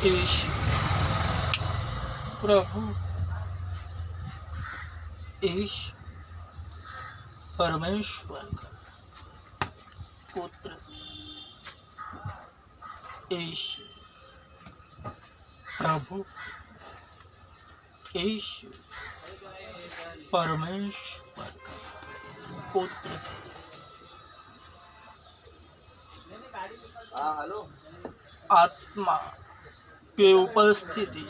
ईश प्रभु ईश परमेश्वर का पुत्र ईश प्रभु ईश परमेश्वर का पुत्र आत्मा की उपस्थिति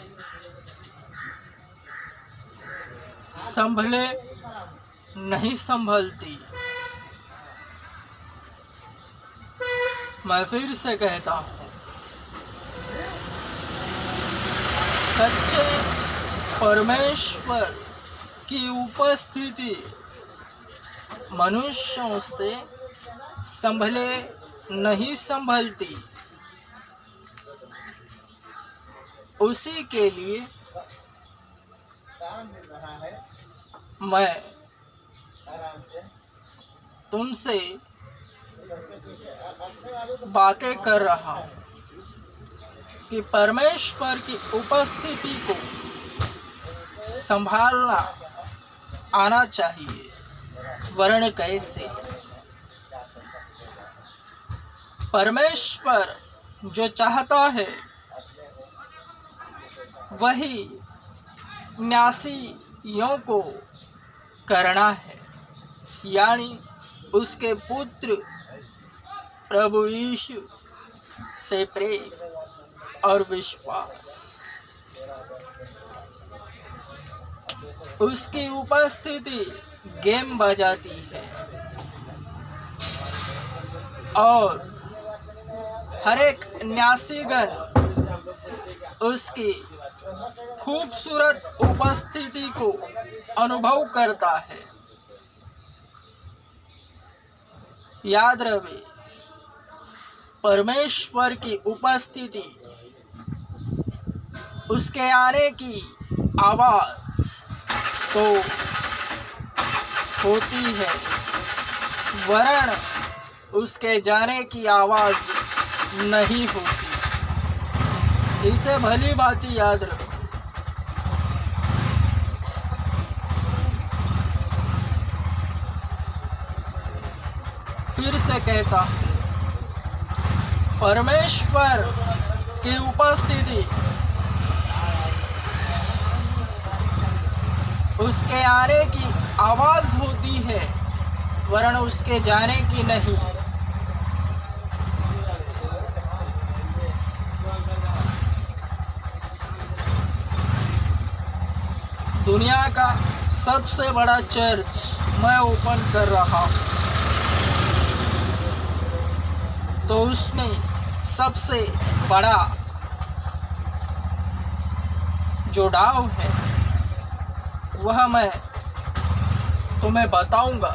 संभले नहीं संभलती। मैं फिर से कहता हूँ, सच्चे परमेश्वर की उपस्थिति मनुष्यों से संभले नहीं संभलती। उसी के लिए मैं तुमसे बातें कर रहा हूँ कि परमेश्वर की उपस्थिति को संभालना आना चाहिए, वरन कैसे। परमेश्वर जो चाहता है वही न्यासियों को करना है, यानी उसके पुत्र प्रभु यीशु से प्रेम और विश्वास। उसकी उपस्थिति गेम बजाती है और हर एक न्यासीगण उसकी खूबसूरत उपस्थिति को अनुभव करता है। याद रहे, परमेश्वर की उपस्थिति, उसके आने की आवाज तो होती है, वरन उसके जाने की आवाज नहीं होती। इसे भली भांति याद रखो। फिर से कहता हूँ, परमेश्वर की उपस्थिति उसके आने की आवाज होती है, वरन उसके जाने की नहीं। दुनिया का सबसे बड़ा चर्च मैं ओपन कर रहा हूँ, तो उसमें सबसे बड़ा जो डाव है वह मैं तुम्हें बताऊंगा।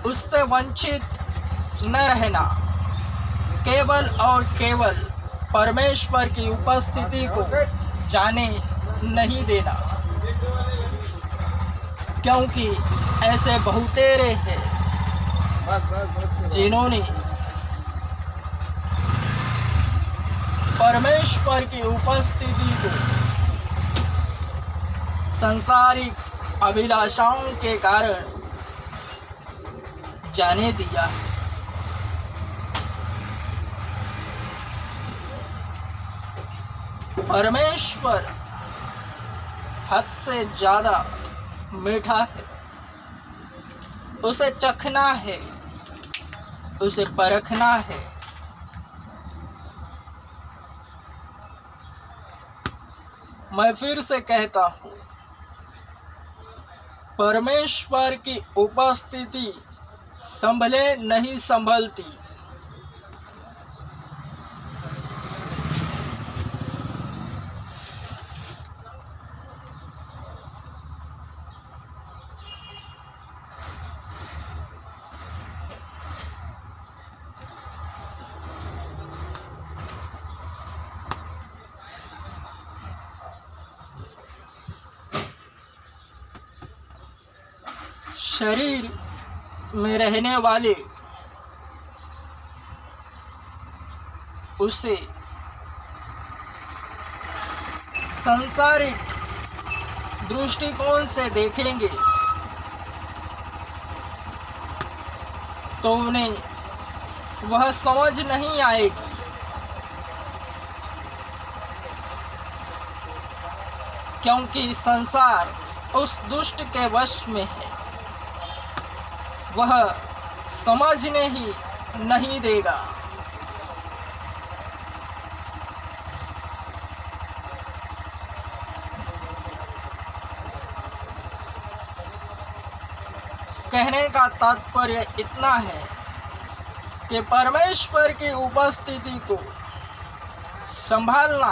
उससे वंचित न रहना, केवल और केवल परमेश्वर की उपस्थिति को जाने नहीं देना, क्योंकि ऐसे बहुतेरे हैं जिन्होंने परमेश्वर की उपस्थिति को सांसारिक अभिलाषाओं के कारण जाने दिया। परमेश्वर हद से ज़्यादा मीठा है, उसे चखना है, उसे परखना है। मैं फिर से कहता हूँ, परमेश्वर की उपस्थिति संभले नहीं संभलती। शरीर में रहने वाले उसे सांसारिक दृष्टिकोण से देखेंगे तो उन्हें वह समझ नहीं आएगी। क्योंकि संसार उस दुष्ट के वश में है, वह समझने ही नहीं देगा। कहने का तात्पर्य इतना है कि परमेश्वर की उपस्थिति को संभालना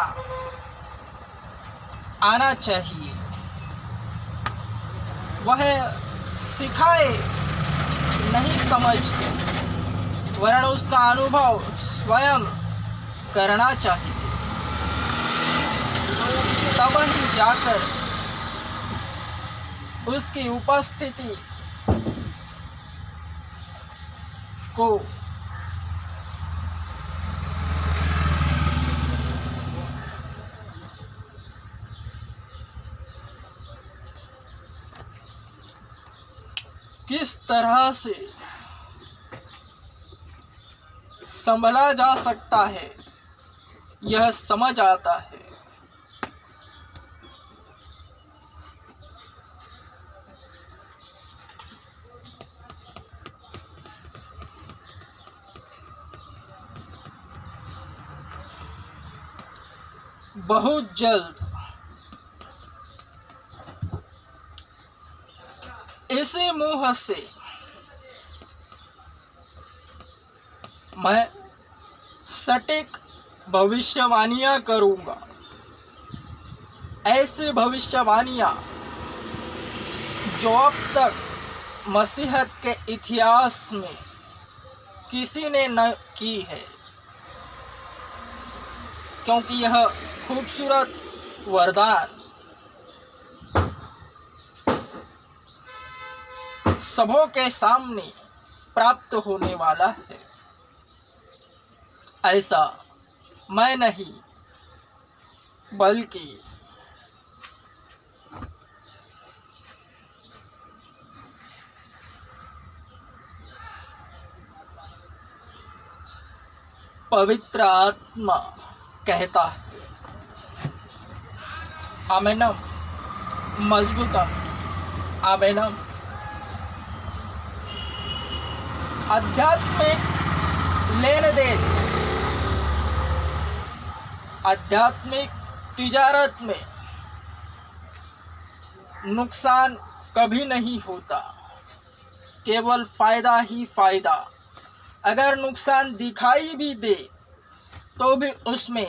आना चाहिए। वह सिखाए नहीं समझते, वरन उसका अनुभव स्वयं करना चाहिए। तब ही जाकर उसकी उपस्थिति को किस तरह से संभला जा सकता है, यह समझ आता है। बहुत जल्द इसी मुंह से मैं सटीक भविष्यवाणियां करूंगा। ऐसी भविष्यवाणियां जो अब तक मसीहत के इतिहास में किसी ने न की है, क्योंकि यह खूबसूरत वरदान सबों के सामने प्राप्त होने वाला है। ऐसा मैं नहीं, बल्कि पवित्र आत्मा कहता है। आमेनम मजबूतम आमेनम। आध्यात्मिक लेन देन, आध्यात्मिक तिजारत में नुकसान कभी नहीं होता, केवल फायदा ही फायदा। अगर नुकसान दिखाई भी दे तो भी उसमें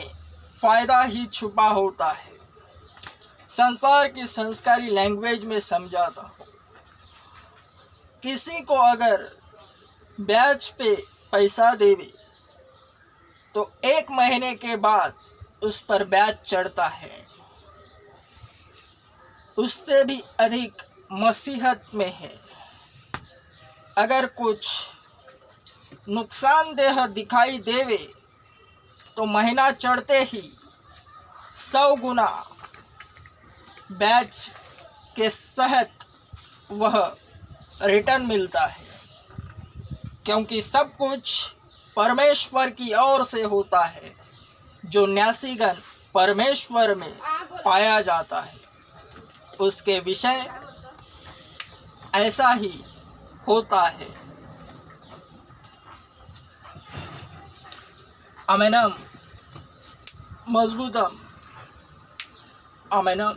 फायदा ही छुपा होता है। संसार की संस्कारी लैंग्वेज में समझाता हूँ, किसी को अगर ब्याज पे पैसा देवे तो 1 महीने के बाद उस पर ब्याज चढ़ता है। उससे भी अधिक मसीहत में है। अगर कुछ नुकसानदेह दिखाई देवे तो महीना चढ़ते ही 100 गुना ब्याज के सहित वह रिटर्न मिलता है, क्योंकि सब कुछ परमेश्वर की ओर से होता है। जो न्यासीगण परमेश्वर में पाया जाता है उसके विषय ऐसा ही होता है। आमेनम मजबूतम आमेनम।